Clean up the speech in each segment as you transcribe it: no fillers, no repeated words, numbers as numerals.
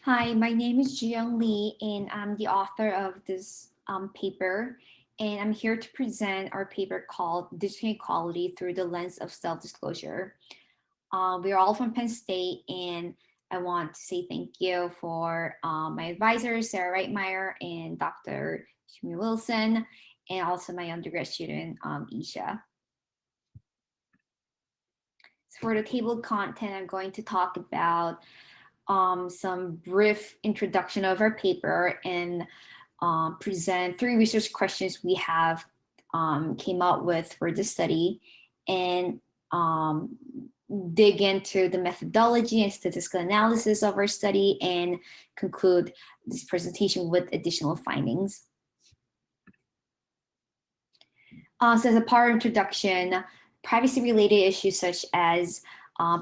Hi, my name is Jiyoung Lee, and I'm the author of this paper. And I'm here to present our paper called Digital Inequality Through the Lens of Self-Disclosure. We're all from Penn State, and I want to say thank you for my advisors, Sarah Reitmeyer and Dr. Shumi Wilson, and also my undergrad student, Isha. So for the table content, I'm going to talk about some brief introduction of our paper and present three research questions we have came up with for this study and dig into the methodology and statistical analysis of our study and conclude this presentation with additional findings. So as a part of introduction, privacy-related issues such as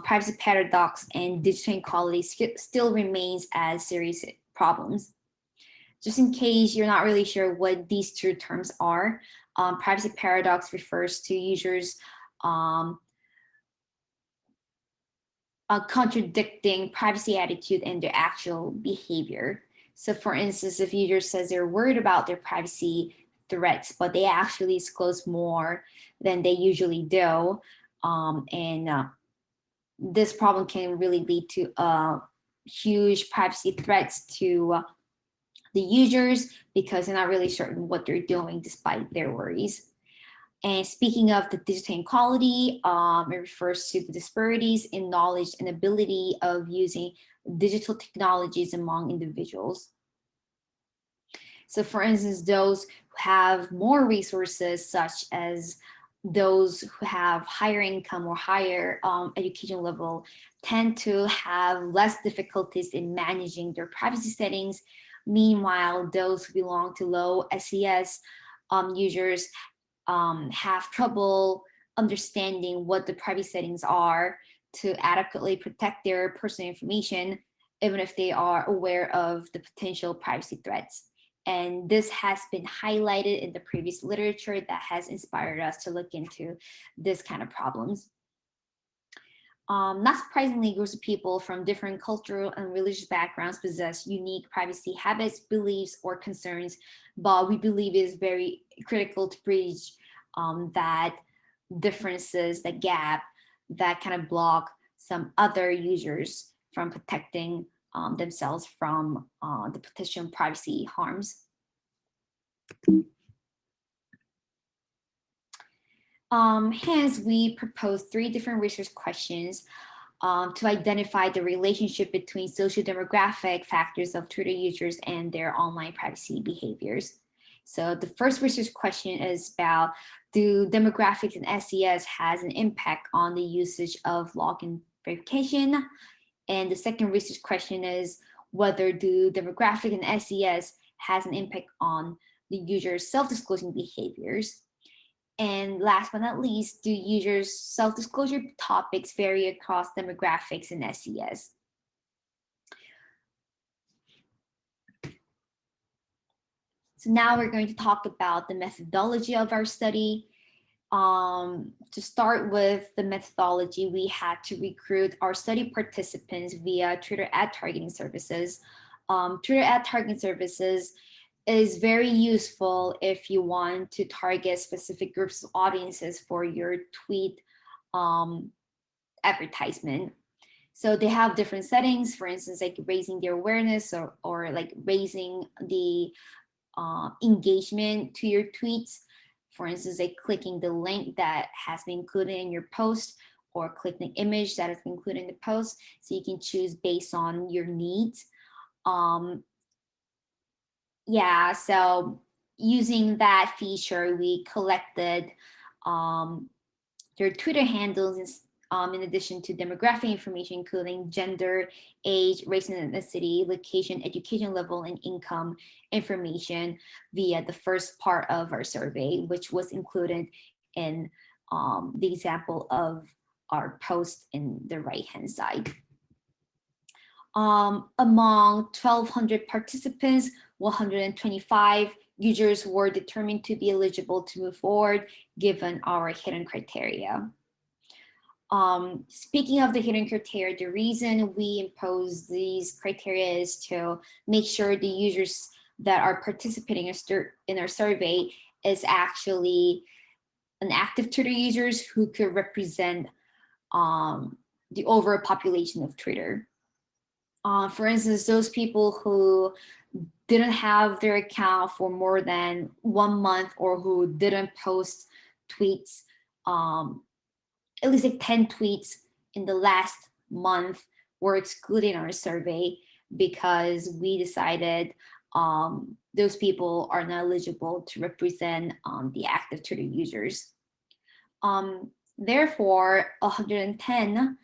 privacy paradox and digital inequality still remains as serious problems. Just in case you're not really sure what these two terms are, privacy paradox refers to users contradicting privacy attitude and their actual behavior. So for instance, if user says they're worried about their privacy threats, but they actually disclose more than they usually do, this problem can really lead to huge privacy threats to the users because they're not really certain what they're doing despite their worries. And speaking of the digital inequality, it refers to the disparities in knowledge and ability of using digital technologies among individuals. So for instance, those who have more resources, such as those who have higher income or higher education level, tend to have less difficulties in managing their privacy settings. Meanwhile, those who belong to low SES users have trouble understanding what the privacy settings are to adequately protect their personal information, even if they are aware of the potential privacy threats. And this has been highlighted in the previous literature that has inspired us to look into this kind of problems. Not surprisingly, groups of people from different cultural and religious backgrounds possess unique privacy habits, beliefs, or concerns, but we believe it is very critical to bridge that differences, the gap that kind of block some other users from protecting themselves from the potential privacy harms. Hence, we propose three different research questions to identify the relationship between social demographic factors of Twitter users and their online privacy behaviors. So the first research question is about, do demographics and SES has an impact on the usage of login verification? And the second research question is whether do demographic and SES has an impact on the user's self-disclosing behaviors. And last but not least, do users' self-disclosure topics vary across demographics and SES? So now we're going to talk about the methodology of our study. To start with the methodology, we had to recruit our study participants via Twitter ad targeting services. Twitter ad targeting services is very useful if you want to target specific groups of audiences for your tweet advertisement. So they have different settings, for instance, like raising their awareness or like raising the engagement to your tweets. For instance, like clicking the link that has been included in your post or click the image that has been included in the post. So you can choose based on your needs. Yeah, so using that feature, we collected their Twitter handles in addition to demographic information, including gender, age, race and ethnicity, location, education level, and income information via the first part of our survey, which was included in the example of our post in the right-hand side. Among 1,200 participants, 125 users were determined to be eligible to move forward given our hidden criteria. Speaking of the hidden criteria, the reason we impose these criteria is to make sure the users that are participating in our survey is actually an active Twitter users who could represent the overall population of Twitter. For instance, those people who didn't have their account for more than 1 month or who didn't post tweets, at least like 10 tweets in the last month were excluded in our survey because we decided those people are not eligible to represent the active Twitter users. Therefore, 110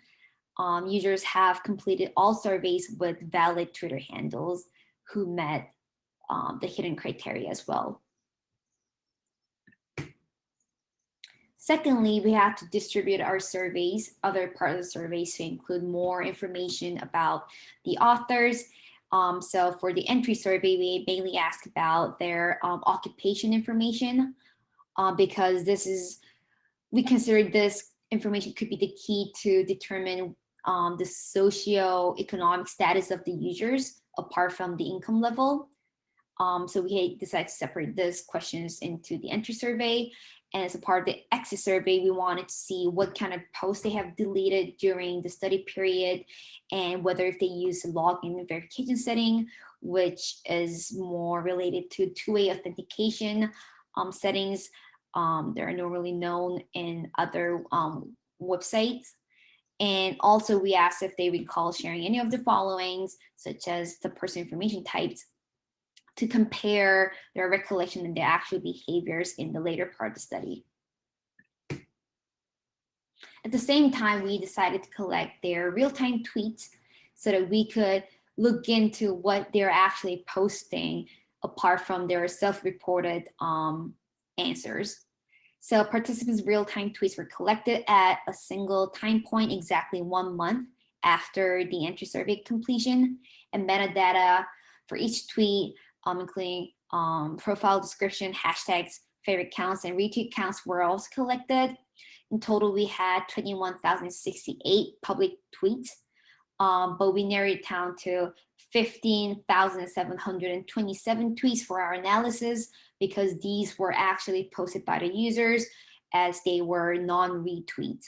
users have completed all surveys with valid Twitter handles who met the hidden criteria as well. Secondly, we have to distribute our surveys, other part of the surveys, to include more information about the authors. So for the entry survey, we mainly ask about their occupation information because we consider this information could be the key to determine the socio-economic status of the users apart from the income level. So we decided to separate these questions into the entry survey. And as a part of the exit survey, we wanted to see what kind of posts they have deleted during the study period and whether if they use the login and verification setting, which is more related to two-way authentication settings that are normally known in other websites. And also we asked if they recall sharing any of the followings, such as the person information types, to compare their recollection and their actual behaviors in the later part of the study. At the same time, we decided to collect their real-time tweets so that we could look into what they're actually posting apart from their self-reported answers. So participants' real-time tweets were collected at a single time point exactly 1 month after the entry survey completion, and metadata for each tweet, including profile description, hashtags, favorite counts, and retweet counts were also collected. In total, we had 21,068 public tweets, but we narrowed it down to 15,727 tweets for our analysis because these were actually posted by the users as they were non-retweets.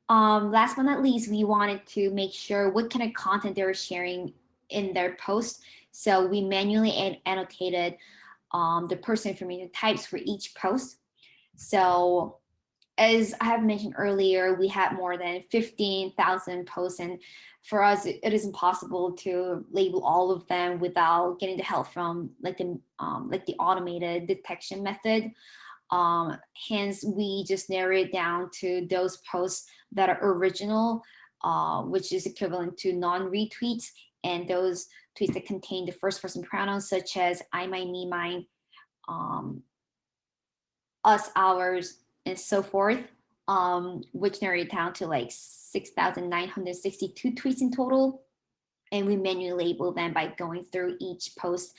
Last but not least, we wanted to make sure what kind of content they were sharing in their post. So we manually annotated the person information types for each post. So as I have mentioned earlier, we had more than 15,000 posts, and for us, it is impossible to label all of them without getting the help from like the automated detection method. Hence, we just narrow it down to those posts that are original, which is equivalent to non-retweets, and those tweets that contain the first person pronouns such as I, mine, me, mine, us, ours, and so forth, which narrowed down to like 6,962 tweets in total. And we manually label them by going through each post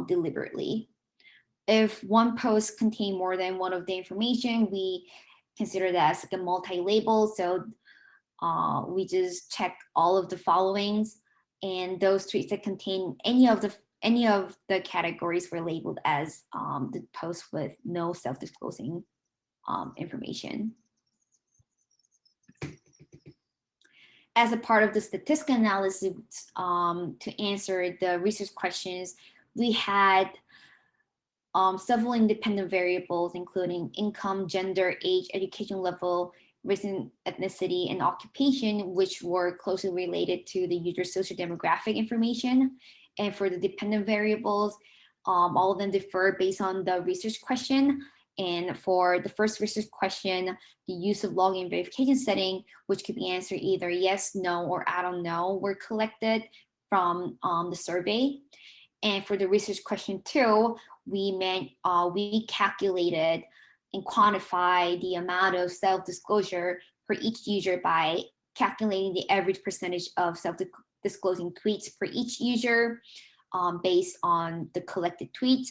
deliberately. If one post contained more than one of the information, we consider that as like a multi-label. So we just check all of the followings, and those tweets that contain any of the categories were labeled as the post with no self-disclosing information. As a part of the statistical analysis to answer the research questions, we had several independent variables, including income, gender, age, education level, race and ethnicity, and occupation, which were closely related to the user's socio-demographic information. And for the dependent variables, all of them differ based on the research question. And for the first research question, the use of login verification setting, which could be answered either yes, no, or I don't know, were collected from the survey. And for the research question 2, we calculated and quantified the amount of self-disclosure for each user by calculating the average percentage of self-disclosing tweets for each user based on the collected tweets.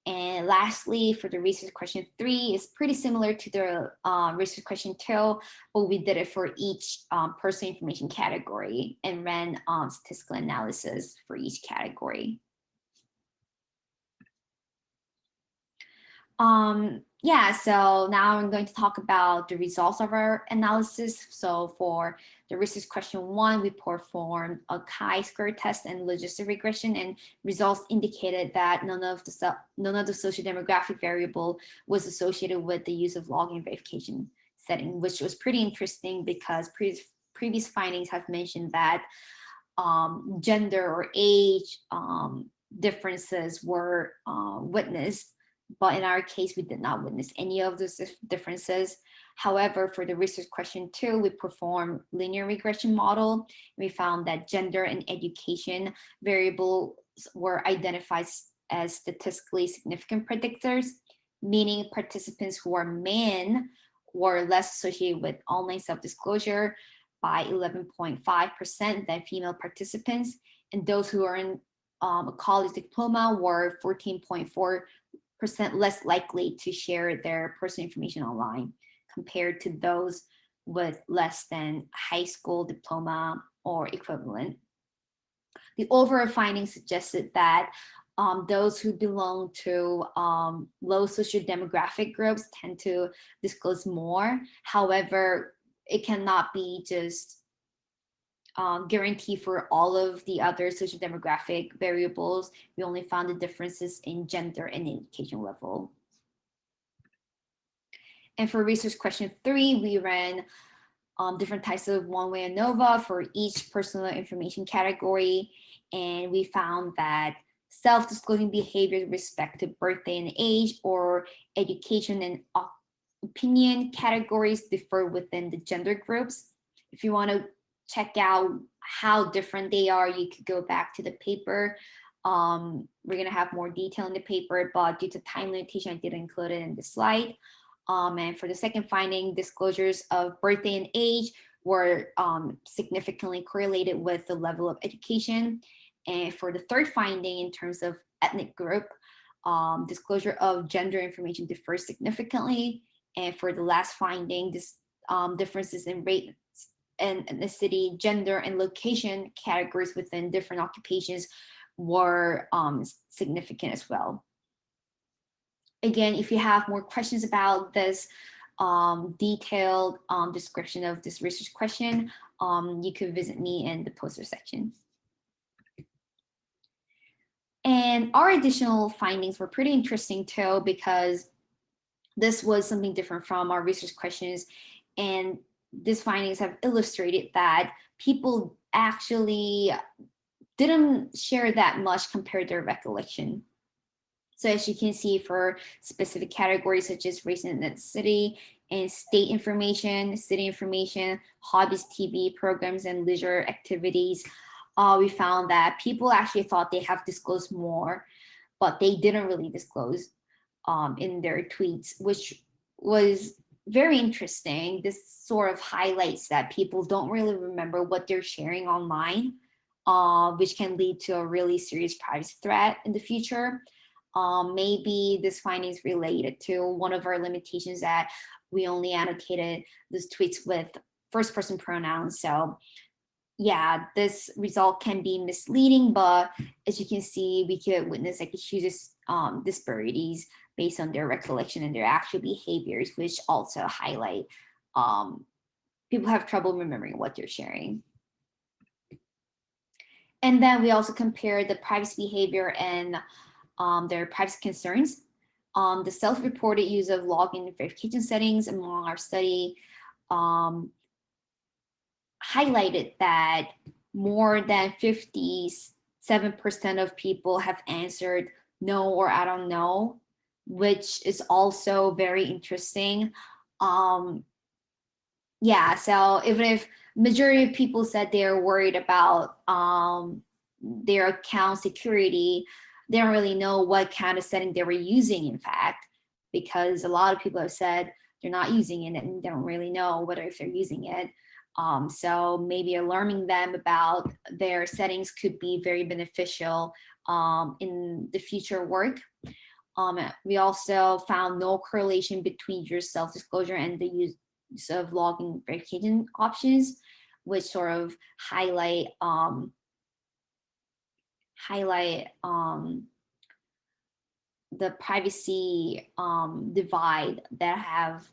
And lastly, for the research question 3, is pretty similar to the research question 2, but we did it for each personal information category and ran statistical analysis for each category. Yeah, so now I'm going to talk about the results of our analysis. So for the research question 1, we performed a chi-square test and logistic regression, and results indicated that none of the socio-demographic variable was associated with the use of login verification setting, which was pretty interesting because previous findings have mentioned that gender or age differences were witnessed. But in our case, we did not witness any of those differences. However, for the research question 2, we performed linear regression model. We found that gender and education variables were identified as statistically significant predictors, meaning participants who are men were less associated with online self-disclosure by 11.5% than female participants, and those who are in a college diploma were 14.4% less likely to share their personal information online compared to those with less than high school diploma or equivalent. The overall findings suggested that those who belong to low socio-demographic groups tend to disclose more. However, it cannot be just guarantee for all of the other social demographic variables. We only found the differences in gender and education level. And for research question 3, we ran different types of one-way ANOVA for each personal information category. And we found that self-disclosing behavior with respect to birthday and age or education and opinion categories differ within the gender groups. If you want to check out how different they are, you could go back to the paper. We're going to have more detail in the paper, but due to time limitation, I didn't include it in the slide. And for the second finding, disclosures of birthday and age were significantly correlated with the level of education. And for the third finding, in terms of ethnic group, disclosure of gender information differs significantly. And for the last finding, this differences in race and ethnicity, gender, and location categories within different occupations were significant as well. Again, if you have more questions about this detailed description of this research question, you could visit me in the poster section. And our additional findings were pretty interesting too, because this was something different from our research questions. And these findings have illustrated that people actually didn't share that much compared to their recollection. So as you can see, for specific categories such as race and ethnicity and state information, city information, hobbies, TV programs, and leisure activities, we found that people actually thought they have disclosed more, but they didn't really disclose in their tweets, which was very interesting. This sort of highlights that people don't really remember what they're sharing online, which can lead to a really serious privacy threat in the future. Maybe this finding is related to one of our limitations that we only annotated those tweets with first person pronouns. So yeah, this result can be misleading, but as you can see, we could witness like huge disparities based on their recollection and their actual behaviors, which also highlight people have trouble remembering what they're sharing. And then we also compared the privacy behavior and their privacy concerns. The self-reported use of login verification settings among our study highlighted that more than 57% of people have answered no or I don't know, which is also very interesting. Yeah, so even if majority of people said they're worried about their account security, they don't really know what kind of setting they were using, in fact, because a lot of people have said they're not using it and they don't really know whether if they're using it. So maybe alarming them about their settings could be very beneficial in the future work. We also found no correlation between your self-disclosure and the use of login verification options, which sort of highlight the privacy divide that I have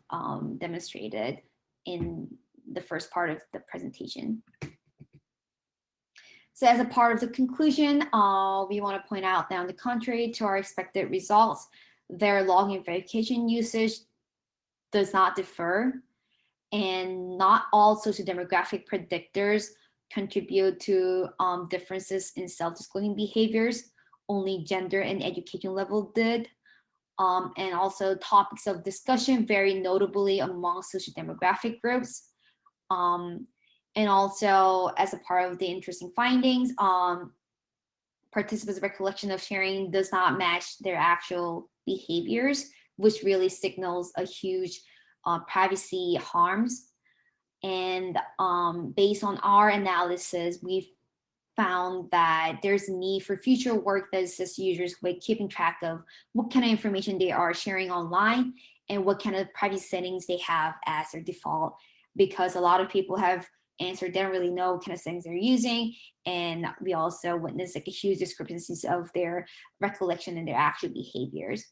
demonstrated in the first part of the presentation. So as a part of the conclusion, we want to point out that on the contrary to our expected results, their login verification usage does not differ, and not all socio-demographic predictors contribute to differences in self-disclosing behaviors. Only gender and education level did. And also topics of discussion vary notably among socio-demographic groups. And also, as a part of the interesting findings, participants' recollection of sharing does not match their actual behaviors, which really signals a huge privacy harms. And based on our analysis, we've found that there's a need for future work that assists users with keeping track of what kind of information they are sharing online and what kind of privacy settings they have as their default, because a lot of people have answered they don't really know what kind of settings they're using, and we also witnessed like a huge discrepancies of their recollection and their actual behaviors.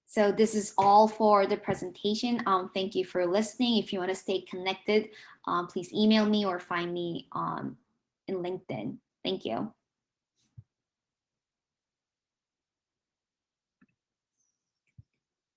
So this is all for the presentation. Thank you for listening. If you want to stay connected, please email me or find me in LinkedIn. Thank you.